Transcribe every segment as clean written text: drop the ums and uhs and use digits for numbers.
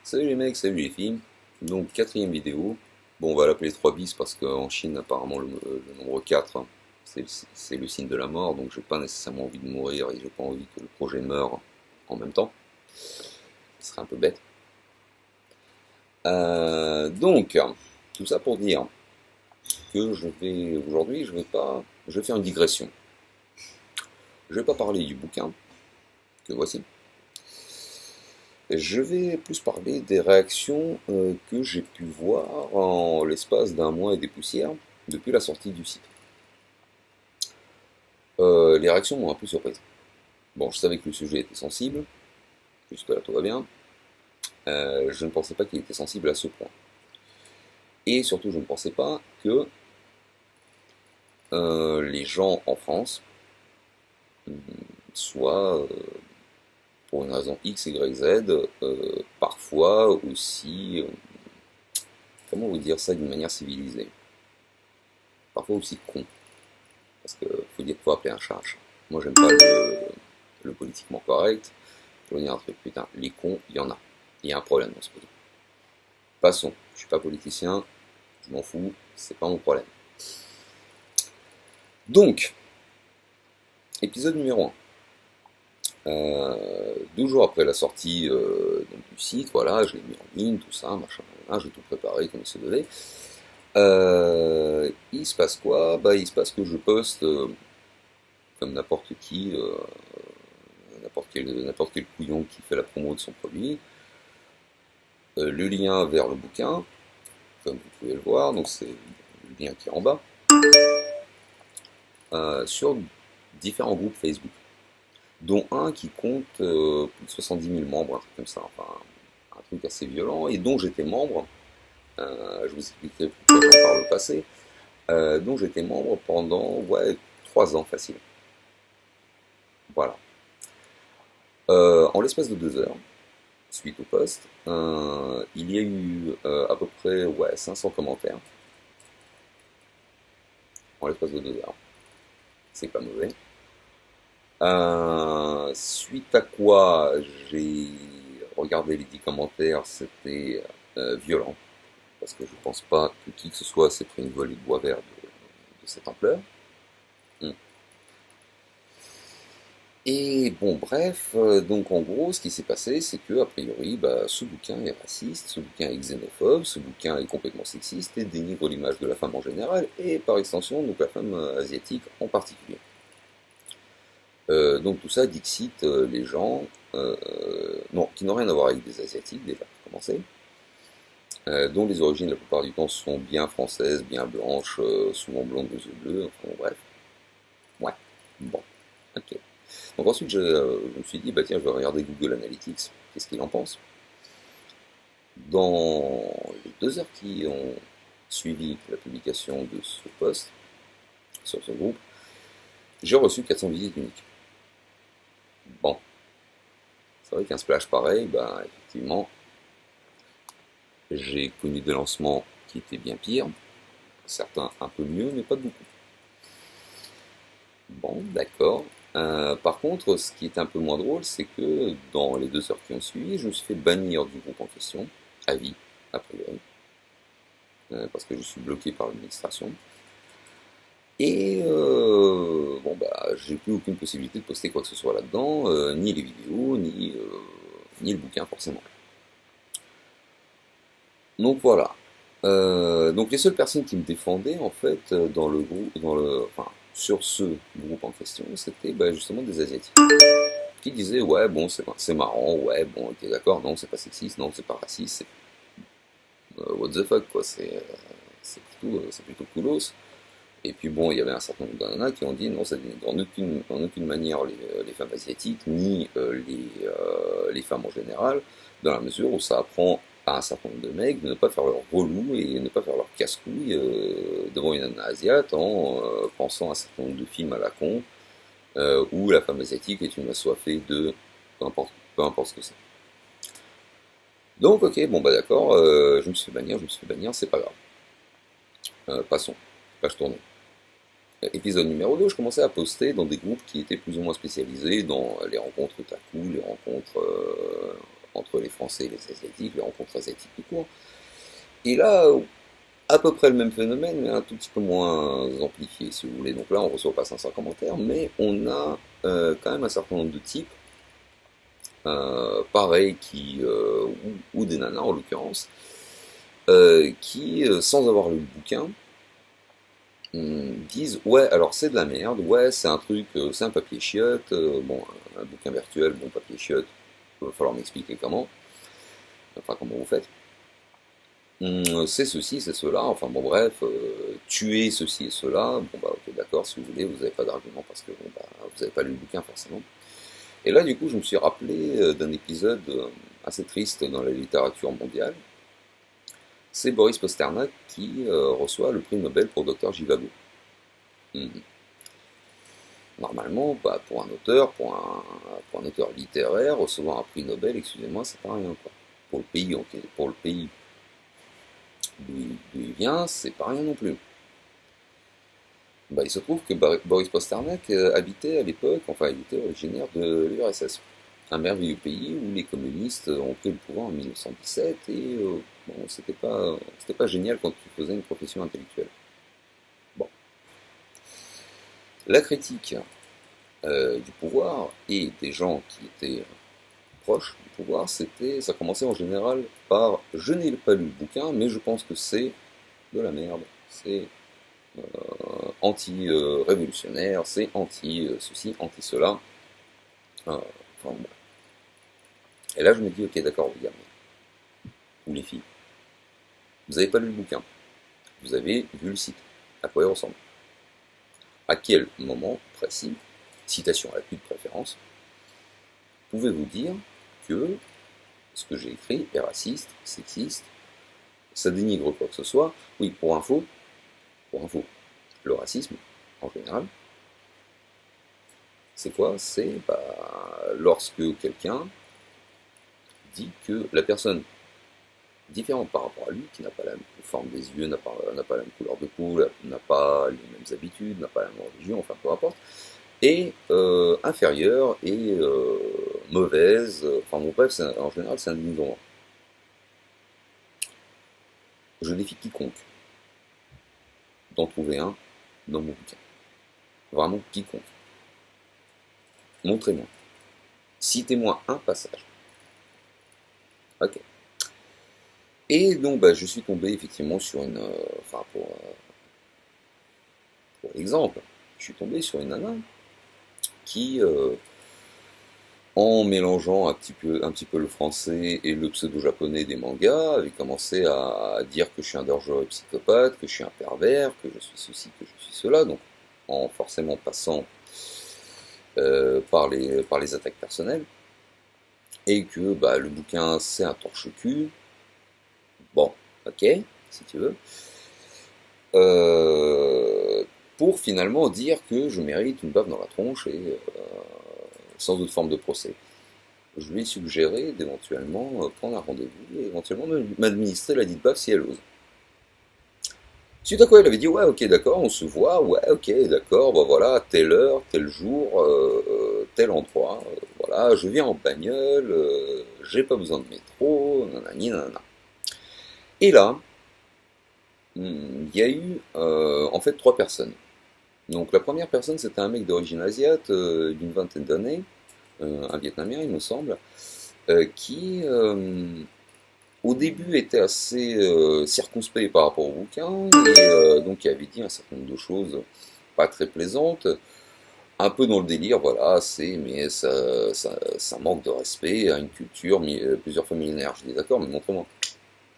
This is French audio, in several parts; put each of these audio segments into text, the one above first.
Salut les mecs, salut les filles. Donc quatrième vidéo. Bon, on va l'appeler 3 bis parce qu'en Chine apparemment le nombre 4, hein, c'est le signe de la mort, donc j'ai pas nécessairement envie de mourir et j'ai pas envie que le projet meure en même temps. Ce serait un peu bête. Donc, tout ça pour dire que aujourd'hui, je vais faire une digression. Je vais pas parler du bouquin que voici. Je vais plus parler des réactions que j'ai pu voir en l'espace d'un mois et des poussières depuis la sortie du site. Les réactions m'ont un peu surprise. Bon, je savais que le sujet était sensible, jusque-là tout va bien. Je ne pensais pas qu'il était sensible à ce point. Et surtout, je ne pensais pas que les gens en France soient, pour une raison X, Y, Z, parfois aussi, comment vous dire ça d'une manière civilisée, parfois aussi cons. Parce qu'il faut appeler un chat un chat. Moi, j'aime pas le politiquement correct. Je veux dire un truc, putain, les cons, il y en a. Il y a un problème dans ce pays. Passons, je suis pas politicien, je m'en fous, c'est pas mon problème. Donc, épisode numéro 1. 2 jours après la sortie du site, voilà, je l'ai mis en ligne, tout ça, machin, j'ai tout préparé comme il se devait. Il se passe quoi? Bah, il se passe que je poste, comme n'importe qui, n'importe quel couillon qui fait la promo de son produit, le lien vers le bouquin, comme vous pouvez le voir, donc c'est le lien qui est en bas, sur différents groupes Facebook, dont un qui compte plus de 70 000 membres, un truc comme ça, enfin un truc assez violent, et dont j'étais membre, je vous expliquerai pourquoi j'en parle au passé, dont j'étais membre pendant 3 ans facile. Voilà. En l'espace de 2 heures, suite au post, il y a eu à peu près 500 commentaires en l'espace de 2 heures. C'est pas mauvais. Suite à quoi j'ai regardé les 10 commentaires, c'était violent, parce que je pense pas que qui que ce soit s'est pris une volée de bois vert de cette ampleur. Et bon, bref, donc en gros, ce qui s'est passé, c'est que, a priori, bah, ce bouquin est raciste, ce bouquin est xénophobe, ce bouquin est complètement sexiste et dénigre l'image de la femme en général, et par extension, donc la femme asiatique en particulier. Donc tout ça dixit les gens, non, qui n'ont rien à voir avec des asiatiques déjà, pour commencer, dont les origines la plupart du temps sont bien françaises, bien blanches, souvent blondes aux yeux bleus, enfin bon, bref. Ouais, bon, ok. Donc ensuite, je me suis dit, bah tiens, je vais regarder Google Analytics, qu'est-ce qu'il en pense. Dans les 2 heures qui ont suivi la publication de ce post sur ce groupe, j'ai reçu 400 visites uniques. Bon, c'est vrai qu'un splash pareil, bah effectivement, j'ai connu des lancements qui étaient bien pires, certains un peu mieux, mais pas beaucoup. Bon, d'accord. Par contre, ce qui est un peu moins drôle, c'est que dans les 2 heures qui ont suivi, je me suis fait bannir du groupe en question, à vie, a priori, parce que je suis bloqué par l'administration. Et bon, bah, j'ai plus aucune possibilité de poster quoi que ce soit là-dedans, ni les vidéos, ni le bouquin forcément. Donc voilà. Donc les seules personnes qui me défendaient en fait dans le groupe, enfin, sur ce groupe en question, c'était bah, justement des asiatiques qui disaient ouais bon c'est marrant, ouais bon ok d'accord, non c'est pas sexiste, non c'est pas raciste, what the fuck quoi, c'est plutôt coolos. Et puis bon, il y avait un certain nombre d'ananas qui ont dit non, ça dénigre en aucune manière les femmes asiatiques, ni les femmes en général, dans la mesure où ça apprend à un certain nombre de mecs de ne pas faire leur relou et ne pas faire leur casse-couille devant une nana asiate en pensant à un certain nombre de films à la con où la femme asiatique est une assoiffée de peu importe ce que c'est. Donc ok, bon bah d'accord, je me suis fait bannir, c'est pas grave. Passons, page tournée. Épisode numéro 2, je commençais à poster dans des groupes qui étaient plus ou moins spécialisés dans les rencontres taku, les rencontres entre les Français et les Asiatiques, les rencontres asiatiques tout court. Et là, à peu près le même phénomène, mais un tout petit peu moins amplifié, si vous voulez. Donc là, on reçoit pas 500 commentaires, mais on a quand même un certain nombre de types, pareil, ou des nanas en l'occurrence, qui, sans avoir lu le bouquin, disent ouais alors c'est de la merde, ouais c'est un truc, c'est un papier chiotte, bon un bouquin virtuel, bon papier chiotte, il va falloir m'expliquer comment, enfin comment vous faites. C'est ceci, c'est cela, enfin bon bref, tuer ceci et cela, bon bah ok d'accord si vous voulez, vous n'avez pas d'argument parce que bon, bah, vous n'avez pas lu le bouquin forcément. Et là du coup je me suis rappelé d'un épisode assez triste dans la littérature mondiale. C'est Boris Pasternak qui reçoit le prix Nobel pour Dr Jivago. Normalement, bah, pour un auteur, pour un auteur littéraire, recevoir un prix Nobel, excusez-moi, c'est pas rien, quoi. Pour le pays d'où il vient, c'est pas rien non plus. Bah, il se trouve que Boris Pasternak habitait à l'époque, enfin il était originaire de l'URSS, un merveilleux pays où les communistes ont pris le pouvoir en 1917 et bon, c'était pas génial quand tu faisais une profession intellectuelle. Bon. La critique du pouvoir et des gens qui étaient proches du pouvoir, ça commençait en général par je n'ai pas lu le bouquin, mais je pense que c'est de la merde, c'est anti-révolutionnaire, c'est anti-ceci, anti-cela. Enfin, bon. Et là je me dis ok d'accord les gars, ou les filles, vous n'avez pas lu le bouquin, vous avez vu le site, à quoi il ressemble, à quel moment précis, citation à l'appui de préférence, pouvez-vous dire que ce que j'ai écrit est raciste, sexiste, ça dénigre quoi que ce soit. Oui, pour info, le racisme, en général, c'est quoi? C'est lorsque quelqu'un dit que la personne différente par rapport à lui, qui n'a pas la même forme des yeux, n'a pas la même couleur de peau, n'a pas les mêmes habitudes, n'a pas la même religion, enfin peu importe, est inférieure et mauvaise, enfin bon bref, en général c'est un dénigrement. Je défie quiconque d'en trouver un dans mon bouquin. Vraiment quiconque. Montrez-moi. Citez-moi un passage. Ok. Et donc je suis tombé effectivement sur une... enfin pour l'exemple, je suis tombé sur une nana qui, en mélangeant un petit peu le français et le pseudo-japonais des mangas, avait commencé à dire que je suis un dangereux psychopathe, que je suis un pervers, que je suis ceci, que je suis cela, donc en forcément passant par les attaques personnelles, et que le bouquin c'est un torche-cul, bon, ok, si tu veux, pour finalement dire que je mérite une baffe dans la tronche et sans doute forme de procès. Je lui ai suggéré d'éventuellement prendre un rendez-vous et éventuellement m'administrer la dite baffe si elle ose. Suite à quoi elle avait dit ouais ok d'accord on se voit, ouais ok d'accord, bah voilà, telle heure, tel jour, tel endroit, voilà, je viens en bagnole, j'ai pas besoin de métro, nanani nanana. Et là, il y a eu en fait trois personnes. Donc la première personne c'était un mec d'origine asiate d'une vingtaine d'années, un Vietnamien il me semble, qui au début était assez circonspect par rapport au bouquin, et donc il avait dit un certain nombre de choses pas très plaisantes, un peu dans le délire, voilà, mais ça manque de respect à une culture plusieurs fois millénaire. Je dis d'accord, mais montre-moi.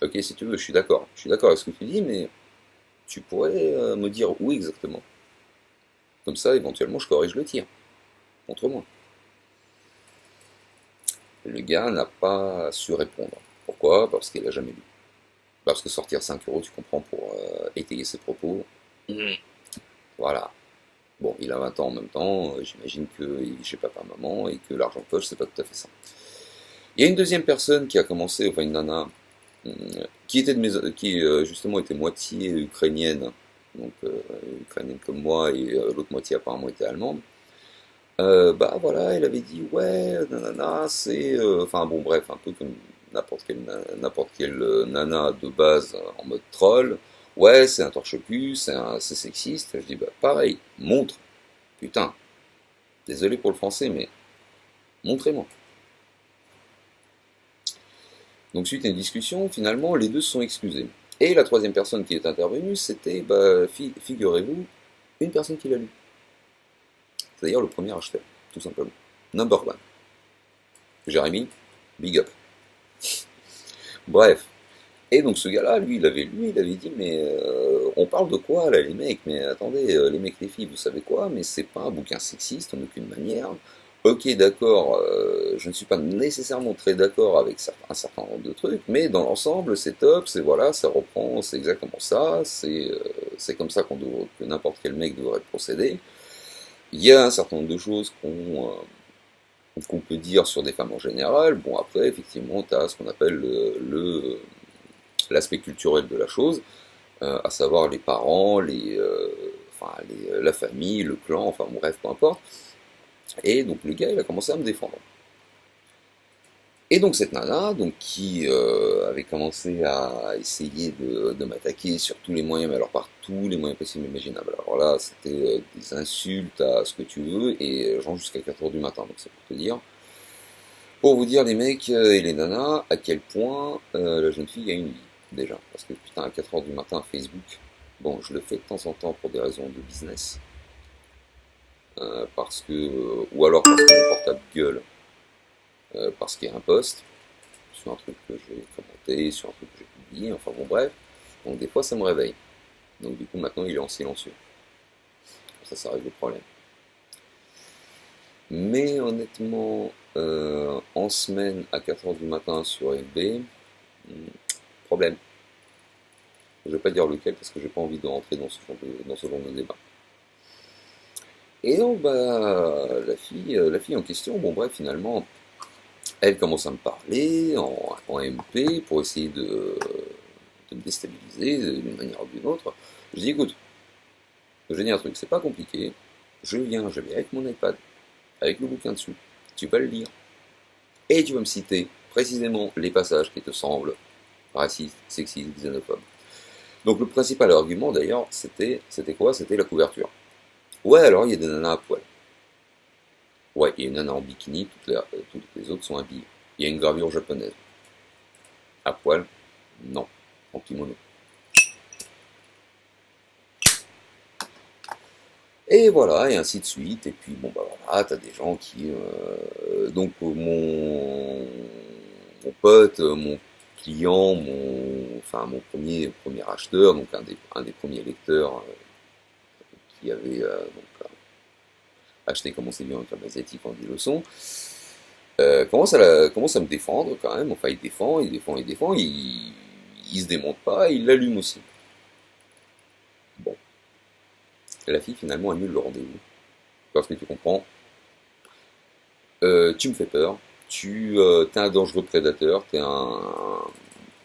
Ok, si tu veux, je suis d'accord avec ce que tu dis, mais tu pourrais me dire où exactement. Comme ça, éventuellement, je corrige le tir. Montre-moi. Le gars n'a pas su répondre. Pourquoi? Parce qu'il n'a jamais lu. Parce que sortir 5 euros, tu comprends, pour étayer ses propos. Voilà. Bon, il a 20 ans en même temps, j'imagine qu'il vit chez papa-maman et que l'argent de poche, c'est pas tout à fait ça. Il y a une deuxième personne qui a commencé, enfin une nana, qui justement était moitié ukrainienne, donc ukrainienne comme moi, et l'autre moitié apparemment était allemande, Bah voilà, elle avait dit ouais, nanana, c'est, enfin bon bref, un peu comme n'importe quelle nana de base en mode troll. Ouais, c'est un torche-cul, c'est sexiste. Je dis bah pareil, montre, putain. Désolé pour le français, mais montrez-moi. Donc suite à une discussion, finalement, les deux se sont excusés. Et la troisième personne qui est intervenue, c'était, bah, figurez-vous, une personne qui l'a lu. C'est-à-dire le premier acheteur, tout simplement. Number one. Jérémy, big up. Bref. Et donc ce gars-là, lui, il avait dit, mais on parle de quoi là, les mecs? Mais attendez, les mecs, les filles, vous savez quoi? Mais c'est pas un bouquin sexiste en aucune manière. Ok, d'accord, je ne suis pas nécessairement très d'accord avec un certain nombre de trucs, mais dans l'ensemble, c'est top, c'est voilà, ça reprend, c'est exactement ça, c'est comme ça que n'importe quel mec devrait procéder. Il y a un certain nombre de choses qu'on peut dire sur des femmes en général. Bon, après, effectivement, tu as ce qu'on appelle l'aspect culturel de la chose, à savoir les parents, la famille, le clan, enfin bon, bref, peu importe. Et donc le gars, il a commencé à me défendre. Et donc cette nana, donc, qui avait commencé à essayer de m'attaquer sur tous les moyens, mais alors par tous les moyens possibles et imaginables. Alors là, c'était des insultes à ce que tu veux, et genre jusqu'à 4 heures du matin, donc c'est pour te dire. Pour vous dire les mecs et les nanas, à quel point la jeune fille a une vie, déjà. Parce que putain, à 4 heures du matin, Facebook, bon, je le fais de temps en temps pour des raisons de business. Parce que, ou alors parce que mon portable gueule, parce qu'il y a un post sur un truc que j'ai commenté, sur un truc que j'ai publié, enfin bon bref. Donc des fois ça me réveille. Donc du coup maintenant il est en silencieux. Ça règle le problème. Mais honnêtement, en semaine à 4 heures du matin sur FB, problème. Je vais pas dire lequel parce que j'ai pas envie de rentrer dans ce genre de débat. Et donc bah la fille en question, bon bref finalement, elle commence à me parler en MP pour essayer de me déstabiliser d'une manière ou d'une autre. Je dis écoute, je vais dire un truc, c'est pas compliqué. Je vais avec mon iPad, avec le bouquin dessus. Tu vas le lire. Et tu vas me citer précisément les passages qui te semblent racistes, sexistes, xénophobes. Donc le principal argument d'ailleurs, c'était quoi? C'était la couverture. Ouais, alors il y a des nanas à poil. Ouais, il y a une nana en bikini, toutes les autres sont habillées. Il y a une gravure japonaise. À poil? Non. En kimono. Et voilà, et ainsi de suite. Et puis, bon, bah voilà, t'as des gens qui. Donc, mon pote, mon client, mon premier acheteur, donc un des premiers lecteurs qui avait acheté Comment séduire un club asiatique en 10 leçons, commence à me défendre quand même. Enfin, il se démonte pas, il l'allume aussi. Bon, et la fille finalement annule le rendez-vous. Parce que tu comprends, tu me fais peur, t'es un dangereux prédateur,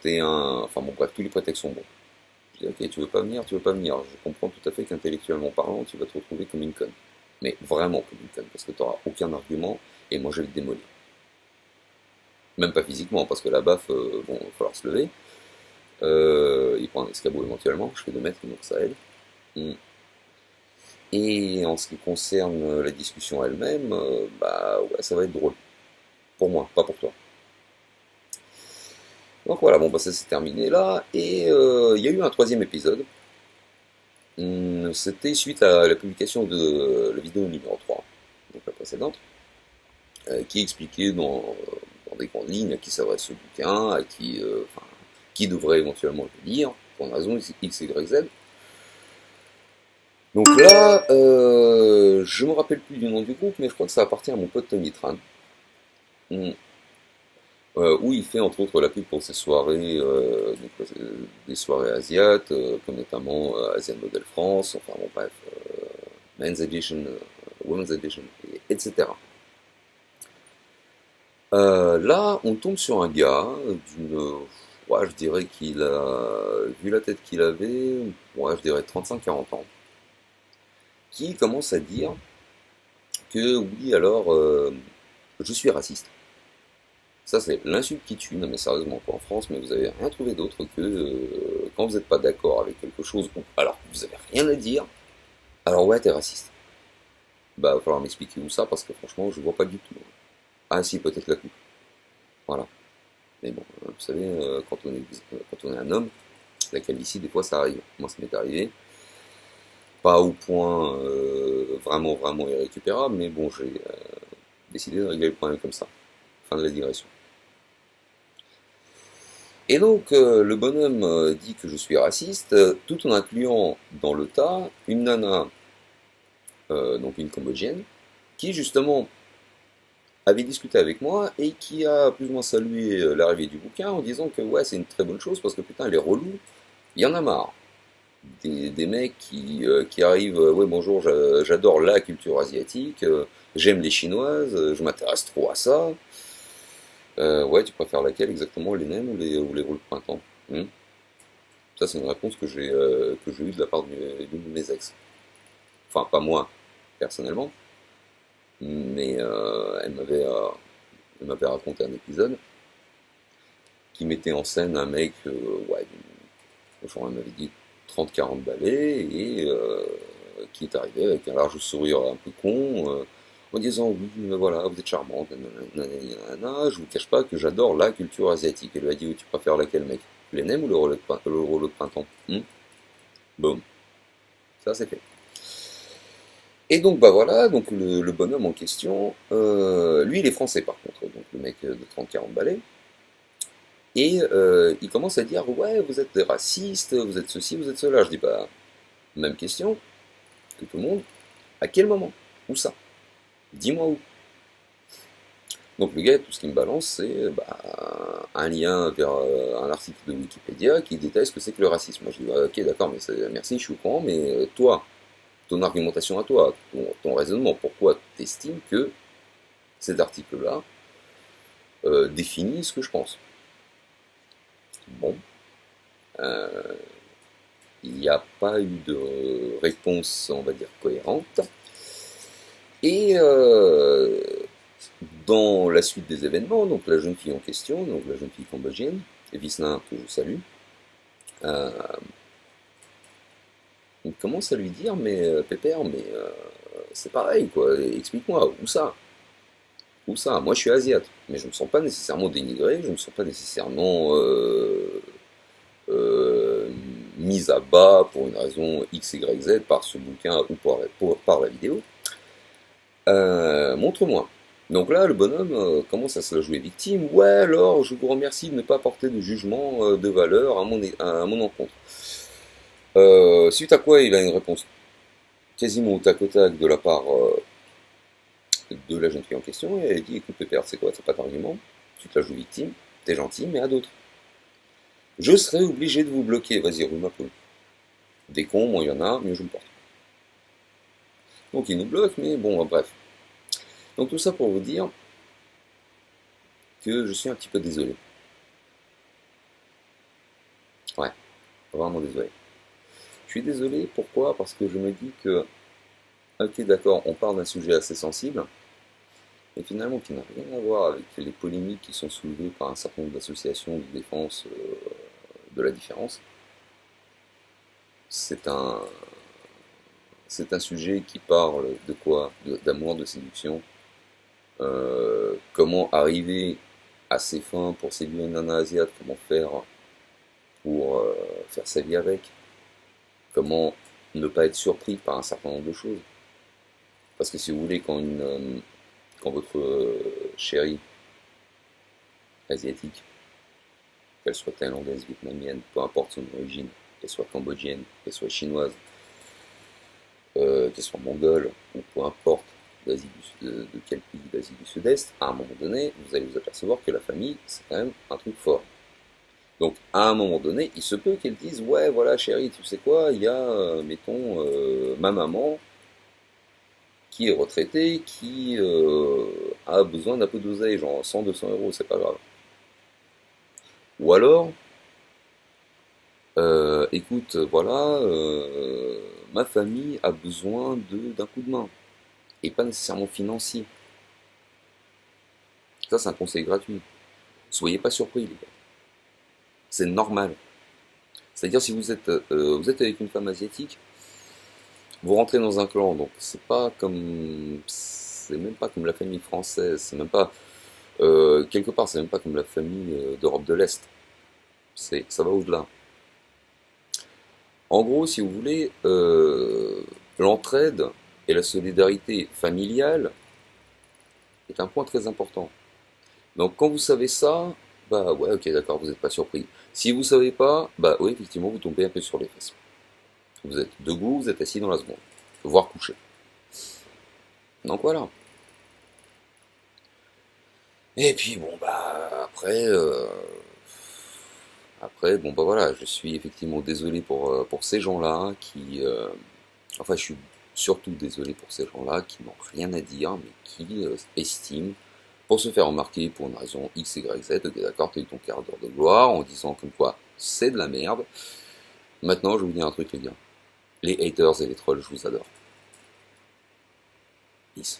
enfin bon bref, tous les prétextes sont bons. Je dis ok, tu veux pas venir, je comprends tout à fait qu'intellectuellement parlant, tu vas te retrouver comme une conne. Mais vraiment comme une conne, parce que tu n'auras aucun argument, et moi je vais le démolir. Même pas physiquement, parce que la baffe, bon, il va falloir se lever. Il prend un escabeau éventuellement, je fais 2 mètres, donc ça aide. Mm. Et en ce qui concerne la discussion elle-même, bah ouais, ça va être drôle. Pour moi, pas pour toi. Donc voilà, bon bah ça s'est terminé là, et il y a eu un troisième épisode. C'était suite à la publication de la vidéo numéro 3, donc la précédente, qui expliquait dans des grandes lignes à qui s'adresse ce bouquin, qui devrait éventuellement le lire, pour une raison X, Y, Z. Donc là, je me rappelle plus du nom du groupe, mais je crois que ça appartient à mon pote Tommy Tran. Où il fait entre autres la pub pour ses soirées, des soirées asiates, comme notamment Asian Model France, enfin bon bref, Men's Edition, Women's Edition, etc. Là, on tombe sur un gars ouais, je dirais qu'il a, vu la tête qu'il avait, ouais, je dirais 35-40 ans, qui commence à dire que oui, alors, je suis raciste. Ça, c'est l'insulte qui tue. Non, mais sérieusement, pas en France, mais vous avez rien trouvé d'autre que quand vous n'êtes pas d'accord avec quelque chose, ou alors que vous avez rien à dire, alors ouais, t'es raciste. Bah, il va falloir m'expliquer où ça, parce que franchement, je vois pas du tout. Ah, si, peut-être la coupe. Voilà. Mais bon, vous savez, quand on est un homme, la calvitie, des fois, ça arrive. Moi, ça m'est arrivé. Pas au point vraiment, vraiment irrécupérable, mais bon, j'ai décidé de régler le problème comme ça. Fin de la digression. Et donc, le bonhomme dit que je suis raciste, tout en incluant dans le tas une nana, donc une cambodgienne, qui justement avait discuté avec moi et qui a plus ou moins salué l'arrivée du bouquin en disant que ouais, c'est une très bonne chose parce que putain, elle est relou, il y en a marre. Des mecs qui arrivent, ouais, bonjour, j'adore la culture asiatique, j'aime les chinoises, je m'intéresse trop à ça. Ouais, tu préfères laquelle exactement, les nems ou les rôles de printemps? Hmm. Ça, c'est une réponse que j'ai eue de la part d'une de mes ex. Enfin, pas moi, personnellement, mais elle m'avait raconté un épisode qui mettait en scène un mec, ouais, genre, elle m'avait dit 30-40 balais, et qui est arrivé avec un large sourire un peu con, en disant oui, mais voilà, vous êtes charmante, nanana, je vous cache pas que j'adore la culture asiatique. Elle lui a dit, oui, tu préfères laquelle, mec? Les nems ou le rouleau de printemps? Boum, ça c'est fait. Et donc bah voilà, donc le bonhomme en question, lui il est français par contre, donc le mec de 30-40 balais, et il commence à dire ouais vous êtes des racistes, vous êtes ceci, vous êtes cela. Je dis bah même question que tout le monde, à quel moment? Où ça? Dis-moi où. Donc le gars tout ce qu'il me balance c'est bah, un lien vers un article de Wikipédia qui détaille ce que c'est que le racisme. Moi je dis bah, ok d'accord mais merci je suis au courant mais toi, ton argumentation à toi, ton raisonnement, pourquoi tu estimes que cet article-là définit ce que je pense. Bon, euh, il n'y a pas eu de réponse, on va dire, cohérente. Et dans la suite des événements, donc la jeune fille en question, donc la jeune fille cambodgienne, Visna, que je salue, euh, on commence à lui dire, mais Pépère, mais c'est pareil, quoi, explique-moi, où ça? Où ça? Moi je suis asiate, mais je ne me sens pas nécessairement dénigré, je ne me sens pas nécessairement euh, mise à bas pour une raison X, Y, Z par ce bouquin ou par la vidéo. Montre-moi. Donc là, le bonhomme commence à se la jouer victime. Ouais, alors, je vous remercie de ne pas porter de jugement de valeur à mon encontre. Suite à quoi, il a une réponse quasiment au tac de la part de la jeune fille en question. Et elle dit, écoute, Pépère, c'est quoi, c'est pas d'argument. Tu te la joues victime, t'es gentil, mais à d'autres. Je serai obligé de vous bloquer. Vas-y, rue ma poule. Des cons, moi il y en a, mieux je me porte. Donc il nous bloque, mais bon, bref. Donc tout ça pour vous dire que je suis un petit peu désolé. Ouais, vraiment désolé. Je suis désolé, pourquoi? Parce que je me dis que, ok d'accord, on parle d'un sujet assez sensible, mais finalement qui n'a rien à voir avec les polémiques qui sont soulevées par un certain nombre d'associations de défense de la différence. C'est un, c'est un sujet qui parle de quoi? D'amour, de séduction. Comment arriver à ses fins pour séduire une nana asiate, comment faire pour faire sa vie avec, comment ne pas être surpris par un certain nombre de choses. Parce que si vous voulez, quand votre chérie asiatique, qu'elle soit thaïlandaise, vietnamienne, peu importe son origine, qu'elle soit cambodgienne, qu'elle soit chinoise, qu'elle soit mongole, ou peu importe de quel pays d'Asie du Sud-Est, à un moment donné, vous allez vous apercevoir que la famille, c'est quand même un truc fort. Donc, à un moment donné, il se peut qu'elle dise, ouais, voilà, chérie, tu sais quoi, il y a, mettons, ma maman qui est retraitée, qui a besoin d'un peu d'oseille, genre 100-200 euros, c'est pas grave. Ou alors, écoute, voilà, ma famille a besoin d'un coup de main. et pas nécessairement financier. Ça, c'est un conseil gratuit. Soyez pas surpris, les gars. C'est normal. C'est-à-dire, si vous êtes avec une femme asiatique, vous rentrez dans un clan, donc c'est même pas comme la famille française, c'est même pas, quelque part, c'est même pas comme la famille d'Europe de l'Est. Ça va au-delà. En gros, si vous voulez, l'entraide et la solidarité familiale est un point très important. Donc quand vous savez ça, bah ouais, ok, d'accord, vous n'êtes pas surpris. Si vous savez pas, bah oui, effectivement, vous tombez un peu sur les fesses. Vous êtes debout, vous êtes assis dans la seconde, voire couché. Donc voilà. Et puis bon, bah après, bon bah voilà, je suis effectivement désolé pour ces gens-là enfin je suis surtout désolé pour ces gens-là qui n'ont rien à dire, mais qui estiment, pour se faire remarquer pour une raison X, Y, Z, ok d'accord, t'as eu ton quart d'heure de gloire en disant comme quoi c'est de la merde. Maintenant, je vais vous dire un truc les gars. Les haters et les trolls, je vous adore. Peace.